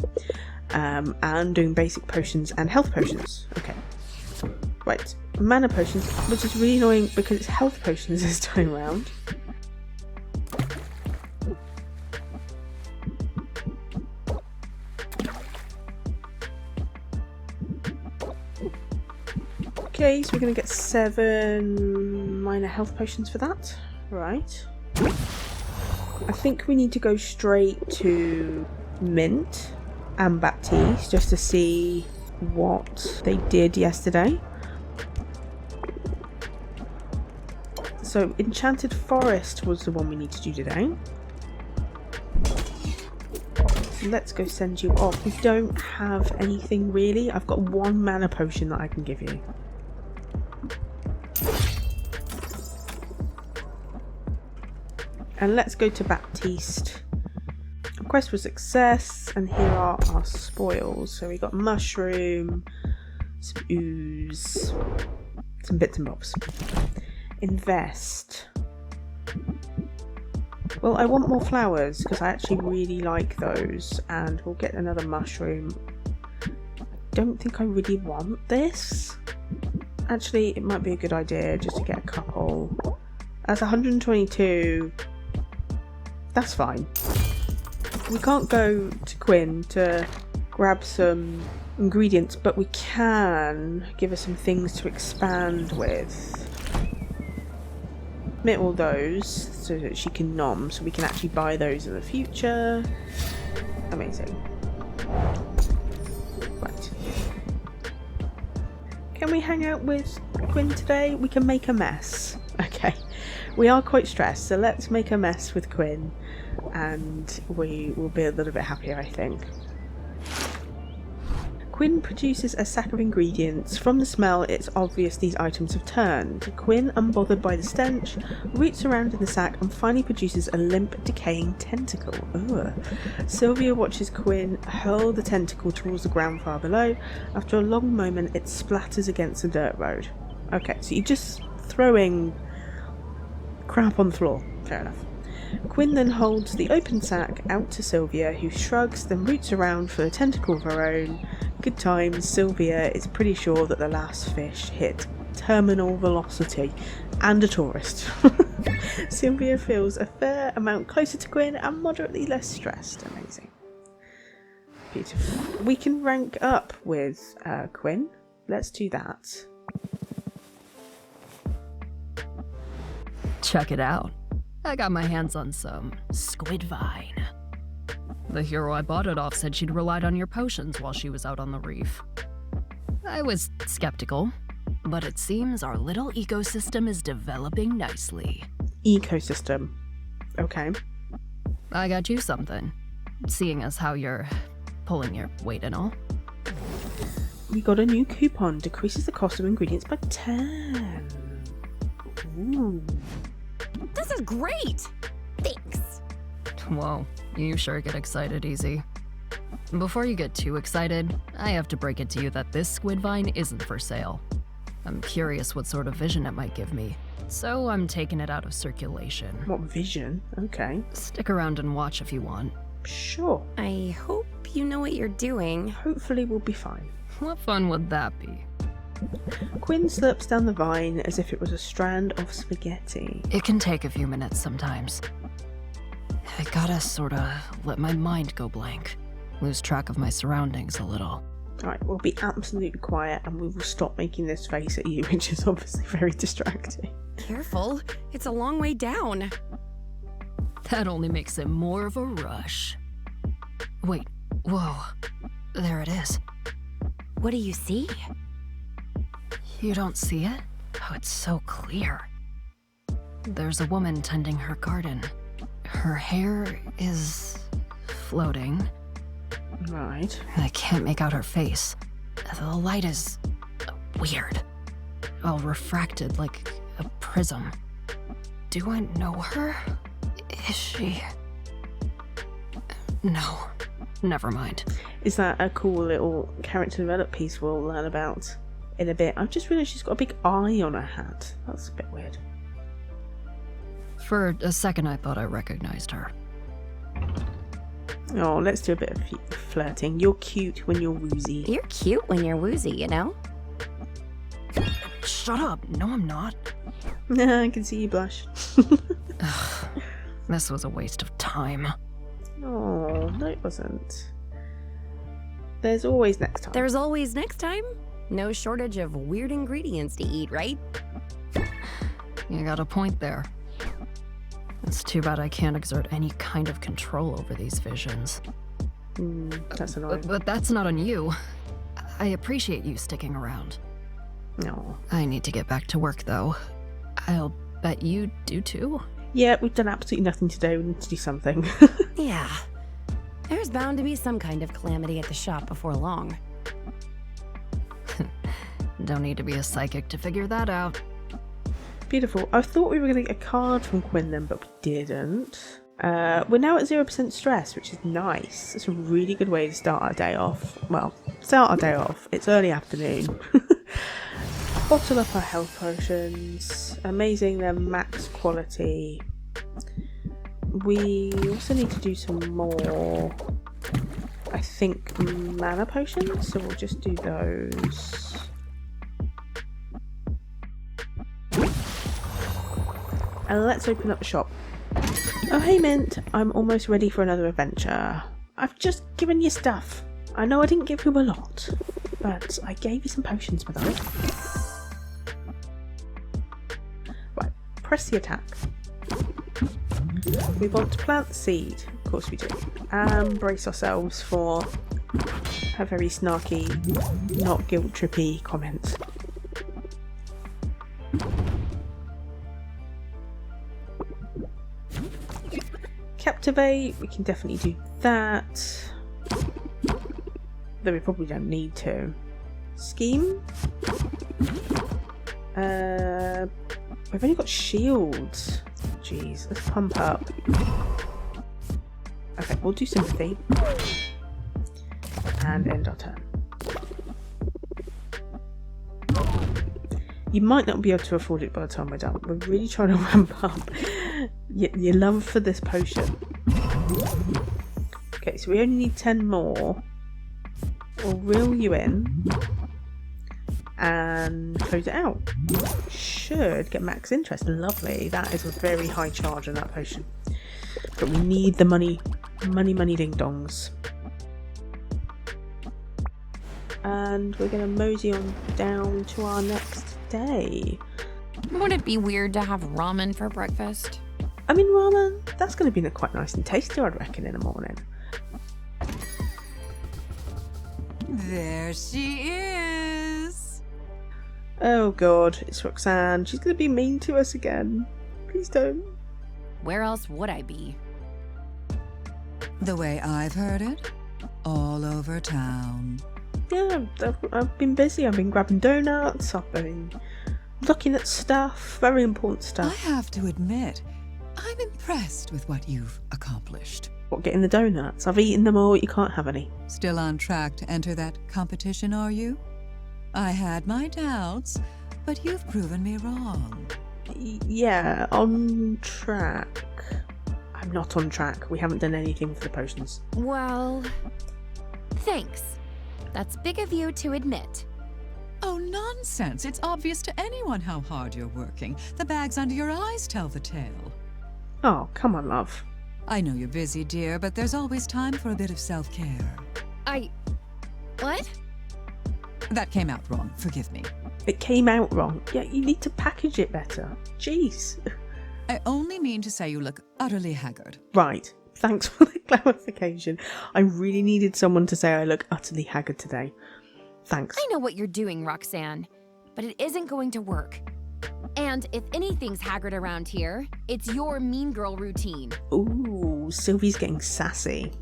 and doing basic potions and health potions. Okay. Right, mana potions, which is really annoying because it's health potions this time around. Okay, so we're going to get 7 minor health potions for that. Right. I think we need to go straight to Mint and Baptiste just to see what they did yesterday. So Enchanted Forest was the one we need to do today. So let's go send you off. We don't have anything really. I've got 1 mana potion that I can give you. And let's go to Baptiste. Quest was success, and here are our spoils. So we got mushroom, some ooze, some bits and bobs. Invest. Well, I want more flowers because I actually really like those, and we'll get another mushroom. I don't think I really want this. Actually, it might be a good idea just to get a couple. That's 122. That's fine. We can't go to Quinn to grab some ingredients, but we can give her some things to expand with. Admit all those so that she can nom, so we can actually buy those in the future. Amazing. Right. Can we hang out with Quinn today? We can make a mess. Okay. We are quite stressed, so let's make a mess with Quinn and we will be a little bit happier, I think. Quinn produces a sack of ingredients. From the smell, it's obvious these items have turned. Quinn, unbothered by the stench, roots around in the sack and finally produces a limp, decaying tentacle. Ugh. Sylvia watches Quinn hurl the tentacle towards the ground far below. After a long moment, it splatters against the dirt road. Okay, so you're just throwing crap on the floor. Fair enough. Quinn then holds the open sack out to Sylvia, who shrugs, then roots around for a tentacle of her own. Good times. Sylvia is pretty sure that the last fish hit terminal velocity and a tourist. Sylvia feels a fair amount closer to Quinn and moderately less stressed. Amazing. Beautiful. We can rank up with Quinn. Let's do that. Check it out. I got my hands on some squid vine. The hero I bought it off said she'd relied on your potions while she was out on the reef. I was skeptical, but it seems our little ecosystem is developing nicely. Ecosystem. Okay. I got you something, seeing as how you're pulling your weight and all. We got a new coupon. Decreases the cost of ingredients by 10. Ooh. This is great! Thanks. Whoa, you sure get excited easy. Before you get too excited, I have to break it to you that this squid vine isn't for sale. I'm curious what sort of vision it might give me, so I'm taking it out of circulation. What vision? Okay. Stick around and watch if you want. Sure. I hope you know what you're doing. Hopefully we'll be fine. What fun would that be? Quinn slurps down the vine as if it was a strand of spaghetti. It can take a few minutes sometimes. I gotta sorta let my mind go blank. Lose track of my surroundings a little. Alright, we'll be absolutely quiet and we will stop making this face at you, which is obviously very distracting. Careful, it's a long way down. That only makes it more of a rush. Wait, whoa. There it is. What do you see? You don't see it? Oh, it's so clear. There's a woman tending her garden. Her hair is floating. Right. I can't make out her face. The light is weird. All refracted like a prism. Do I know her? Is she... No. Never mind. Is that a cool little character develop piece we'll learn about in a bit? I've just realised she's got a big eye on her hat. That's a bit weird. For a second I thought I recognized her. Oh, let's do a bit of flirting. You're cute when you're woozy. You're cute when you're woozy, you know? Shut up. No, I'm not. I can see you blush. Ugh, this was a waste of time. Oh, no it wasn't. There's always next time. There's always next time. No shortage of weird ingredients to eat, right? You got a point there. It's too bad I can't exert any kind of control over these visions. That's annoying. But that's not on you. I appreciate you sticking around. No. I need to get back to work, though. I'll bet you do too. Yeah, we've done absolutely nothing today. We need to do something. Yeah. There's bound to be some kind of calamity at the shop before long. Don't need to be a psychic to figure that out. Beautiful. I thought we were going to get a card from Quinlan, but we didn't. We're now at 0% stress, which is nice. It's a really good way to start our day off. Well, start our day off. It's early afternoon. Bottle up our health potions. Amazing, they're max quality. We also need to do some more, I think, mana potions, so we'll just do those. And let's open up the shop. Oh hey Mint, I'm almost ready for another adventure. I've just given you stuff. I know I didn't give you a lot, but I gave you some potions with it. Right, press the attack. We want to plant the seed, of course we do, and brace ourselves for her very snarky, not guilt-trippy comments. Captivate, we can definitely do that, though we probably don't need to. Scheme? We've only got shields. Jeez, let's pump up. Okay, we'll do sympathy. And end our turn. You might not be able to afford it by the time we're done. We're really trying to ramp up your love for this potion. Okay, so we only need 10 more. We'll reel you in and close it out. Should get max interest. Lovely. That is a very high charge on that potion. But we need the money. Money ding dongs. And we're going to mosey on down to our next day. Would it be weird to have ramen for breakfast? I mean, ramen, that's going to be quite nice and tasty, I'd reckon, in the morning. There she is. Oh god, it's Roxanne. She's going to be mean to us again. Please don't. Where else would I be? The way I've heard it, all over town. Yeah, I've been busy. I've been grabbing donuts. I've been looking at stuff. Very important I stuff. have to admit, I'm impressed with what you've accomplished. What, getting the donuts? I've eaten them all. You can't have any. Still on track to enter that competition, are you? I had my doubts, but you've proven me wrong. Yeah, on track. I'm not on track. We haven't done anything for the potions. Well, thanks. That's big of you to admit. Oh, nonsense. It's obvious to anyone how hard you're working. The bags under your eyes tell the tale. Oh, come on, love. I know you're busy, dear, but there's always time for a bit of self-care. What? That came out wrong. Forgive me. It came out wrong. Yeah, you need to package it better. Jeez. I only mean to say you look utterly haggard. Right. Thanks for the clarification. I really needed someone to say I look utterly haggard today. Thanks. I know what you're doing, Roxanne, but it isn't going to work. And if anything's haggard around here, it's your mean girl routine. Ooh, Sylvie's getting sassy.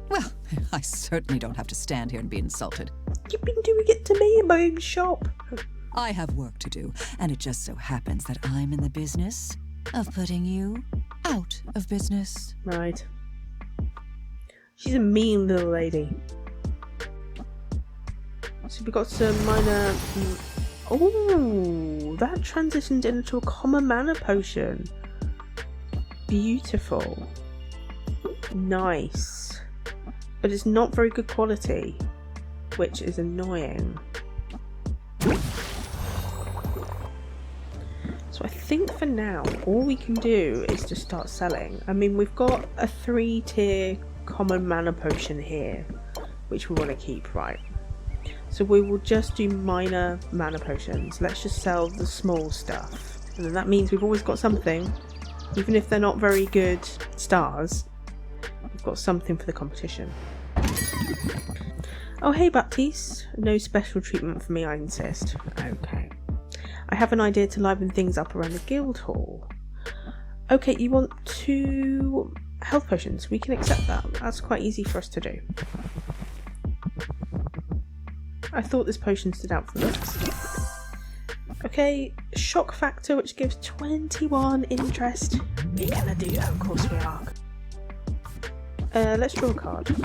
Well, I certainly don't have to stand here and be insulted. You've been doing it to me in my own shop. I have work to do, and it just so happens that I'm in the business of putting you out of business. Right. She's a mean little lady. So we got some minor... Oh, that transitioned into a common mana potion. Beautiful. Nice. But it's not very good quality, which is annoying. So I think for now, all we can do is just start selling. I mean, we've got a 3-tier common mana potion here, which we want to keep, right? So we will just do minor mana potions. Let's just sell the small stuff. And then that means we've always got something. Even if they're not very good stars, we've got something for the competition. Oh, hey Baptiste. No special treatment for me, I insist. Okay. I have an idea to liven things up around the guild hall. Okay, you want to Health potions, we can accept that. That's quite easy for us to do. I thought this potion stood out for this. Okay, shock factor, which gives 21 interest. We're gonna do that, of course we are. Let's draw a card.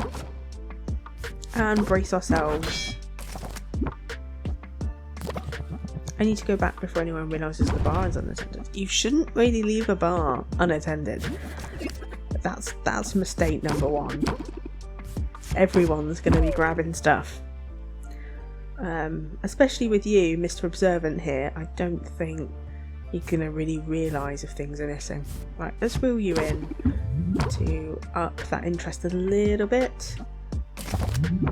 And brace ourselves. I need to go back before anyone realises the bar is unattended. You shouldn't really leave a bar unattended. That's mistake number one. Everyone's going to be grabbing stuff. Especially with you, Mr. Observant here, I don't think you're going to really realise if things are missing. Right, let's wheel you in to up that interest a little bit.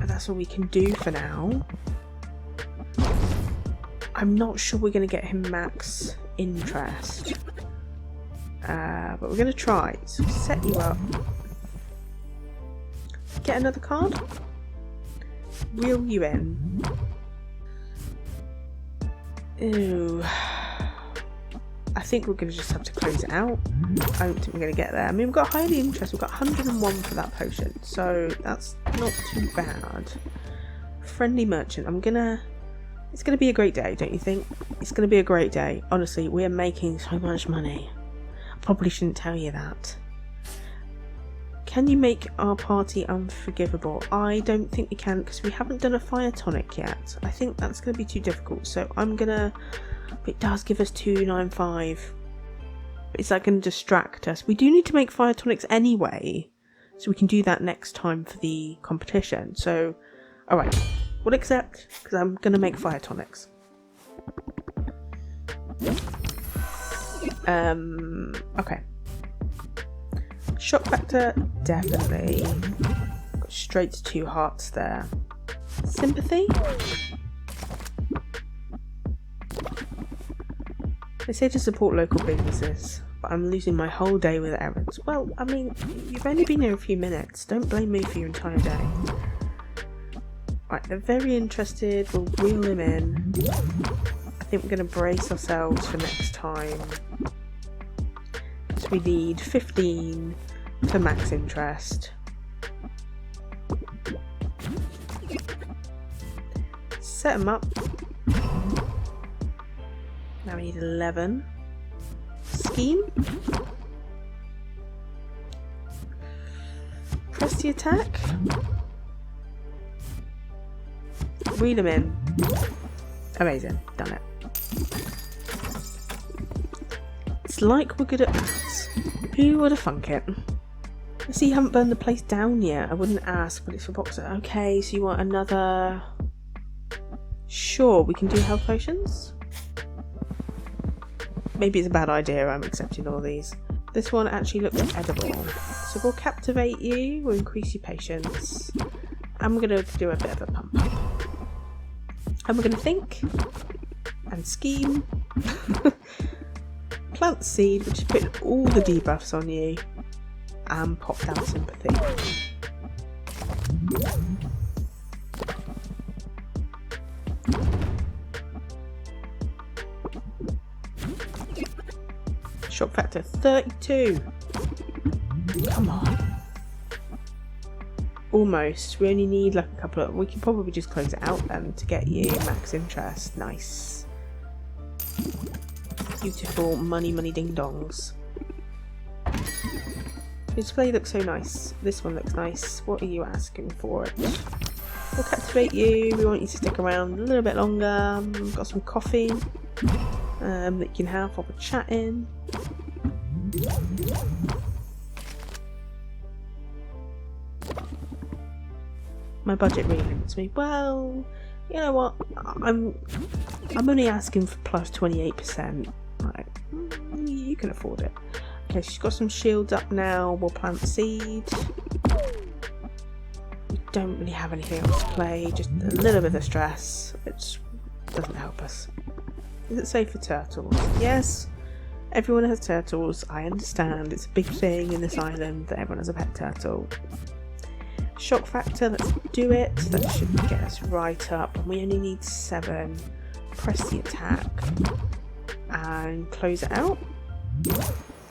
That's all we can do for now. I'm not sure we're going to get him max interest. But we're going to try. So set you up. Get another card. Reel you in. Ew. I think we're going to just have to close it out. I don't think we're going to get there. I mean, we've got highly interest. We've got 101 for that potion. So that's not too bad. Friendly merchant. It's going to be a great day, don't you think? It's going to be a great day. Honestly, we are making so much money. I probably shouldn't tell you that. Can you make our party unforgivable? I don't think we can because we haven't done a fire tonic yet. I think that's going to be too difficult. So I'm going to... It does give us 295. Is that going to distract us? We do need to make fire tonics anyway. So we can do that next time for the competition. So, alright. We'll accept, because I'm going to make fire tonics. Okay. Shock factor, definitely. Got straight to 2 hearts there. Sympathy? They say to support local businesses, but I'm losing my whole day with errands. Well, I mean, you've only been here a few minutes. Don't blame me for your entire day. Right, they're very interested. We'll wheel him in. I think we're going to brace ourselves for next time. So we need 15 for max interest. Set them up. Now we need 11. Scheme. Press the attack. Wheel them in. Amazing. Done it. It's like we're good at maths. Who would have thunk it? I see you haven't burned the place down yet. I wouldn't ask, but it's for boxer. Okay, so you want another... Sure, we can do health potions. Maybe it's a bad idea. I'm accepting all these. This one actually looks edible. So we'll captivate you. We'll increase your patience. And we're going to do a bit of a pump up. And we're going to think and scheme. Plant seed, which is putting all the debuffs on you, and pop down sympathy. Shock factor 32. Come on. Almost. We only need like a couple of... We can probably just close it out then to get you max interest. Nice. Beautiful money ding dongs. The display looks so nice. This one looks nice. What are you asking for it? We'll captivate you. We want you to stick around a little bit longer. We've got some coffee that you can have while we're chatting. My budget really limits me. Well, you know what? I'm only asking for plus 28%. Right, you can afford it. Okay, she's got some shields up now. We'll plant seed. We don't really have anything else to play. Just a little bit of stress, which doesn't help us. Is it safe for turtles? Yes. Everyone has turtles. I understand. It's a big thing in this island that everyone has a pet turtle. Shock factor, let's do it. That should get us right up. And we only need 7. Press the attack and close it out.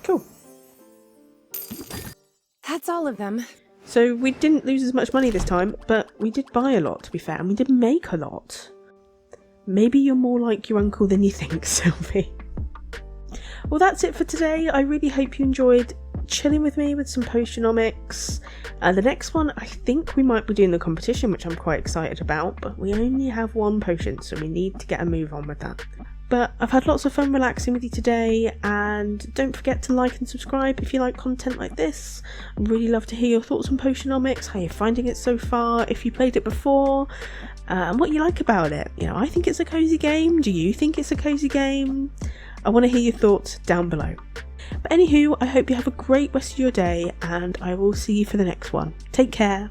Cool. That's all of them. So we didn't lose as much money this time, but we did buy a lot, to be fair, and we did make a lot. Maybe you're more like your uncle than you think, Sylvie. Well, that's it for today. I really hope you enjoyed chilling with me with some Potionomics. The next one, I think we might be doing the competition, which I'm quite excited about, but we only have one potion, so we need to get a move on with that. But I've had lots of fun relaxing with you today, and don't forget to like and subscribe if you like content like this. I'd really love to hear your thoughts on Potionomics, how you're finding it so far, if you played it before, and what you like about it. You know, I think it's a cozy game. Do you think it's a cozy game? I want to hear your thoughts down below. But anywho, I hope you have a great rest of your day, and I will see you for the next one. Take care.